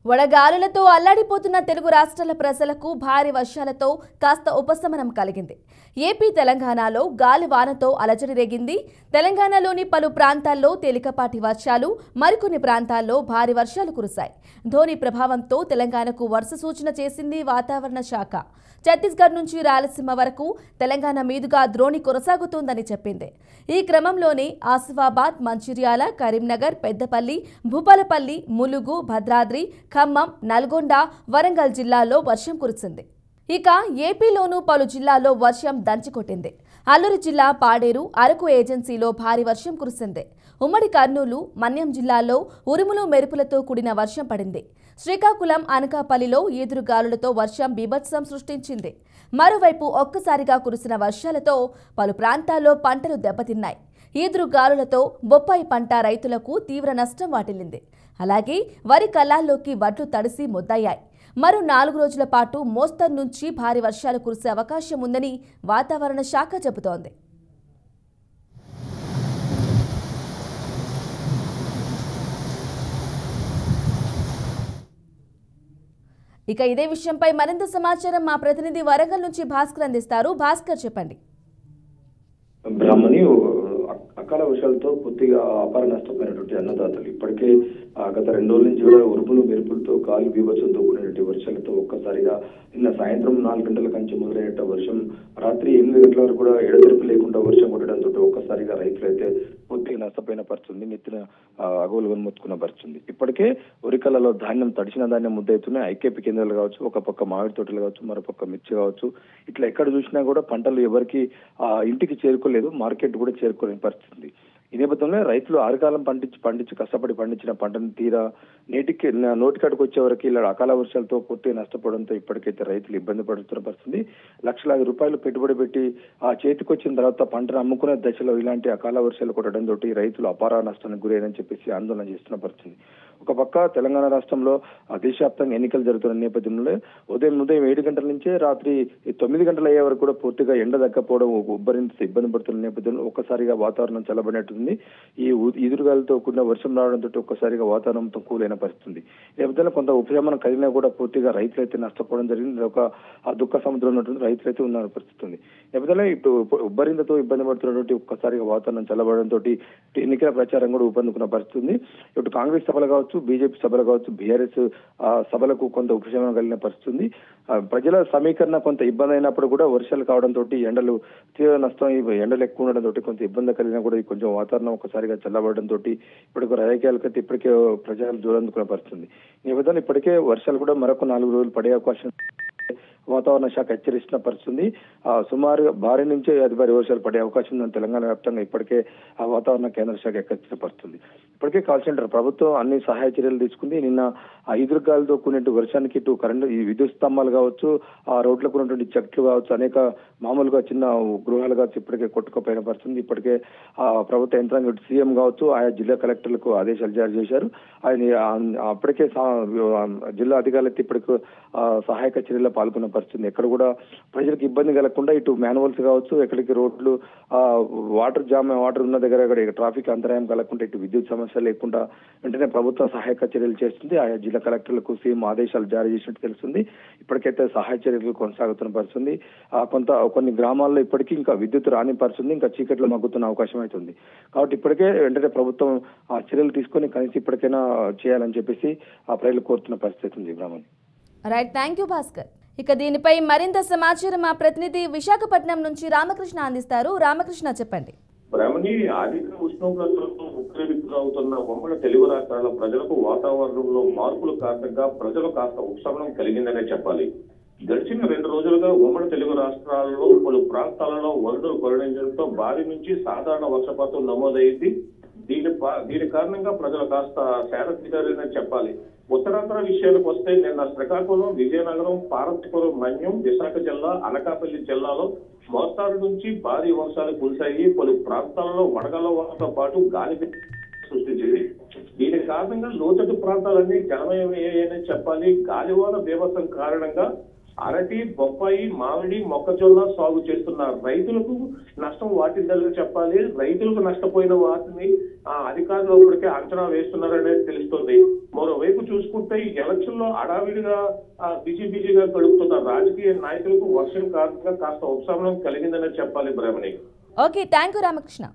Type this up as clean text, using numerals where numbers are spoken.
వడగాలులతో అల్లాడిపోతున్న తెలుగు రాష్ట్రాల ప్రజలకు భారీ వర్షాలతో కాస్త ఉపశమనం కలిగింది. ఏపీ తెలంగాణలో గాలి వానతో అలజడి రేగింది. తెలంగాణలోని పలు ప్రాంతాల్లో తేలికపాటి వర్షాలు, మరికొన్ని ప్రాంతాల్లో భారీ వర్షాలు కురిశాయి. ధోని ప్రభావంతో తెలంగాణకు వర్ష సూచన చేసింది వాతావరణ శాఖ. ఛత్తీస్గఢ్ నుంచి రాయలసీమ వరకు తెలంగాణ మీదుగా ద్రోణి కొనసాగుతోందని చెప్పింది. ఈ క్రమంలోనే ఆసిఫాబాద్, మంచిర్యాల, కరీంనగర్, పెద్దపల్లి, భూపాలపల్లి, ములుగు, భద్రాద్రి, ఖమ్మం, నల్గొండ, వరంగల్ జిల్లాల్లో వర్షం కురిసింది. ఇక ఏపీలోనూ పలు జిల్లాల్లో వర్షం దంచికొట్టింది. అల్లూరు జిల్లా పాడేరు, అరకు ఏజెన్సీలో భారీ వర్షం కురిసింది. ఉమ్మడి కర్నూలు, మన్యం జిల్లాల్లో ఉరుములు మెరుపులతో కూడిన వర్షం పడింది. శ్రీకాకుళం, అనకాపల్లిలో ఈదురుగాలులతో వర్షం బీభత్సం సృష్టించింది. మరోవైపు ఒక్కసారిగా కురిసిన వర్షాలతో పలు ప్రాంతాల్లో పంటలు దెబ్బతిన్నాయి. ఈదురుగాలులతో బొప్పాయి పంట రైతులకు తీవ్ర నష్టం వాటిల్లింది. అలాగే వరి కళ్ళాల్లోకి వడ్లు తడిసి ముద్దయ్యాయి. మరో 4 రోజుల పాటు మోస్తరు నుంచి భారీ వర్షాలు కురిసే అవకాశం ఉందని వాతావరణ శాఖ చెబుతోంది. ఇక ఇదే విషయంపై మరింత సమాచారం మా ప్రతినిధి వరంగల్ నుంచి భాస్కర్ అందిస్తారు. భాస్కర్, చెప్పండి. బ్రాహ్మణి అకాల వర్షాలతో పూర్తిగా అపార నష్టపోయినటువంటి అన్నదాతలు ఇప్పటికే గత 2 రోజుల నుంచి కూడా ఉరుములు మెరుపులతో గాలి బీభత్సంతో కూడినటువంటి వర్షాలతో ఒక్కసారిగా నిన్న సాయంత్రం 4 గంటల కంచి మొదలైన వర్షం రాత్రి 8 గంటల వరకు కూడా ఎడతెరిపి లేకుండా వర్షం కొట్టడంతో ఒక్కసారిగా రైతులైతే పూర్తిగా నష్టపోయిన పరిస్థితుంది. నెత్తిన అగోలు మొత్తుకున్న పరిస్థితుంది. ఇప్పటికే ఉరికలలో ధాన్యం తడిసిన ధాన్యం ముద్దవుతున్నాయి. ఐకేపీ కేంద్రాలు కావచ్చు, ఒక పక్క మామిడి తోటలు కావచ్చు, మరోపక్క మిర్చి కావచ్చు, ఇట్లా ఎక్కడ చూసినా కూడా పంటలు ఎవరికి ఇంటికి చేరుకోలేదు, మార్కెట్ కూడా చేరుకోలేని పరిస్థితి. ఈ నేపథ్యంలో రైతులు ఆరుకాలం పండించి కష్టపడి పండించిన పంటను తీరా నోటికాడికి వచ్చే వరకు ఇలా అకాల వర్షాలతో పూర్తిగా నష్టపోవడంతో ఇప్పటికైతే రైతులు ఇబ్బంది పడుతున్న పరిస్థితి. లక్షలాది రూపాయలు పెట్టుబడి పెట్టి చేతికి వచ్చిన తర్వాత పంటను అమ్ముకునే దశలో ఇలాంటి అకాల వర్షాలు కొట్టడంతో రైతులు అపార నష్టానికి గురైనని చెప్పేసి ఆందోళన చేస్తున్న పరిస్థితి. ఒక పక్క తెలంగాణ రాష్ట్రంలో దేశవ్యాప్తంగా ఎన్నికలు జరుగుతున్న నేపథ్యంలో ఉదయం 7 గంటల నుంచే రాత్రి 9 గంటల అయ్యే వరకు కూడా పూర్తిగా ఎండ దక్కపోవడం, ఉబ్బరింత ఇబ్బంది పడుతున్న నేపథ్యంలో ఒక్కసారిగా వాతావరణం చల్లబడినట్టుంది. ఈ ఈదురుగాలతో కూడిన వర్షం రావడంతో ఒక్కసారిగా వాతావరణంతో కూలైన పరిస్థితుంది. నేపథ్యంలో కొంత ఉపశమనం కలిగినా కూడా పూర్తిగా రైతులైతే నష్టపోవడం జరిగింది. ఒక దుఃఖ సముద్రం ఉన్నటువంటి రైతులైతే ఉన్న పరిస్థితి ఉంది. నేపథ్యంలో ఇటు ఉబ్బరింతతో ఇబ్బంది పడుతున్నటువంటి ఒక్కసారిగా వాతావరణం చల్లబడడంతో ఎన్నికల ప్రచారం కూడా ఊపందుకున్న పరిస్థితి ఉంది. ఇటు కాంగ్రెస్ సభలు కావచ్చు, బీజేపీ సభలు కావచ్చు, బీఆర్ఎస్ సభలకు కొంత ఉపశమనం కలిగిన పరిస్థితి. ప్రజల సమీకరణ కొంత ఇబ్బంది అయినప్పుడు కూడా వర్షాలు కావడంతో ఎండలు తీవ్ర నష్టం, ఎండలు ఎక్కువ ఉండడంతో కొంత ఇబ్బంది కలిగినా కూడా కొంచెం వాతావరణం ఒకసారిగా చల్లబడడంతో ఇప్పటికే రాజకీయాలకైతే ఇప్పటికే ప్రజలు దూరందుకున్న పరిస్థితి. ఈ విధంగా ఇప్పటికే వర్షాలు కూడా మరొక 4 రోజులు పడే అవకాశం వాతావరణ శాఖ హెచ్చరిస్తున్న పరిస్థితుంది. సుమారుగా భారీ నుంచి అతి భారీ వర్షాలు పడే అవకాశం ఉందని తెలంగాణ వ్యాప్తంగా ఇప్పటికే వాతావరణ కేంద్ర శాఖ హెచ్చరిస్తున్న పరిస్థితుంది. ఇప్పటికే కాల్ సెంటర్ ప్రభుత్వం అన్ని సహాయ చర్యలు తీసుకుంది. నిన్న ఈదురుగాలతో కూడినట్టు వర్షానికి ఇటు కరెంటు, ఈ విద్యుత్ స్తంభాలు కావచ్చు, ఆ రోడ్లకు ఉన్నటువంటి చెట్లు కావచ్చు, అనేక మామూలుగా చిన్న గృహాలు కావచ్చు ఇప్పటికే కొట్టుకుపోయిన పరిస్థితుంది. ఇప్పటికే ప్రభుత్వ యంత్రాంగం సీఎం కావచ్చు, ఆయా జిల్లా కలెక్టర్లకు ఆదేశాలు జారీ చేశారు. ఆయన అప్పటికే జిల్లా అధికారులైతే ఇప్పటికి సహాయక చర్యల్లో పాల్గొన్న పరిస్థితుంది. ఎక్కడ కూడా ప్రజలకు ఇబ్బంది కలగకుండా ఇటు మాన్యువల్స్ కావచ్చు, ఎక్కడికి రోడ్లు వాటర్ ఉన్న దగ్గర ట్రాఫిక్ అంతరాయం కలగకుండా, ఇటు విద్యుత్ సమస్య లేకుండా వెంటనే ప్రభుత్వం సహాయక చర్యలు చేస్తుంది. ఆయా జిల్లా కలెక్టర్లకు సీఎం ఆదేశాలు జారీ చేసినట్టు తెలుస్తుంది. ఇప్పటికైతే సహాయ చర్యలు కొనసాగుతున్న పరిస్థితుంది. కొన్ని గ్రామాల్లో ఇప్పటికీ ఇంకా విద్యుత్ రాని పరిస్థితుంది, ఇంకా చీకట్లో మగ్గుతున్న అవకాశం అవుతుంది. కాబట్టి ఇప్పటికే వెంటనే ప్రభుత్వం చర్యలు తీసుకొని కనీసం ఇప్పటికైనా చేయాలని చెప్పేసి ప్రజలు కోరుతున్న పరిస్థితి ఉంది. బ్రాహ్మణి, రైట్, థ్యాంక్ యూ భాస్కర్. ఇక దీనిపై మరింత సమాచారం మా ప్రతినిధి విశాఖపట్నం నుంచి రామకృష్ణ అందిస్తారు. రామకృష్ణ, చెప్పండి. బ్రాహ్మణి, అధిక ఉష్ణోగ్రతలతో ఉక్కిరిబిక్కిరవుతున్న ఉమ్మడి తెలుగు రాష్ట్రాల ప్రజలకు వాతావరణంలో మార్పుల కారణంగా ప్రజలు కాస్త ఉపశమనం కలిగిందనే చెప్పాలి. గడిచిన 2 రోజులుగా ఉమ్మడి తెలుగు రాష్ట్రాలలో పలు ప్రాంతాలలో వరదలు కురవడంతో భారీ నుంచి సాధారణ వర్షపాతం నమోదైంది. దీని కారణంగా ప్రజలు కాస్త సేద తీరారని చెప్పాలి. ఉత్తరాంధ్ర విషయాలకు వస్తే నిన్న శ్రీకాకుళం, విజయనగరం, పార్వతీపురం, మన్యం, విశాఖ జిల్లా, అనకాపల్లి జిల్లాలో మోస్తారు నుంచి భారీ వర్షాలు కురిశాయి. పలు ప్రాంతాలలో వడగళ్ల వానతో పాటు గాలి సృష్టించింది. దీని కారణంగా లోతట్టు ప్రాంతాలన్నీ జలమయమయ్యాయని చెప్పాలి. గాలివాన బీభత్సం కారణంగా అరటి, బొప్పాయి, మామిడి, మొక్కజొన్న సాగు చేస్తున్న రైతులకు నష్టం వాటిందని చెప్పాలి. రైతులకు నష్టపోయిన వాటిని అధికారులు ఇప్పటికే అంచనా వేస్తున్నారనేది తెలుస్తుంది. మరోవైపు చూసుకుంటే ఈ ఎలక్షన్ లో అడావిడిగా బిజీగా గడుపుతున్న రాజకీయ నాయకులకు వర్షం కారణంగా కాస్త ఉపశమనం కలిగిందనే చెప్పాలి Brahmani. Okay, thank you Ramakrishna.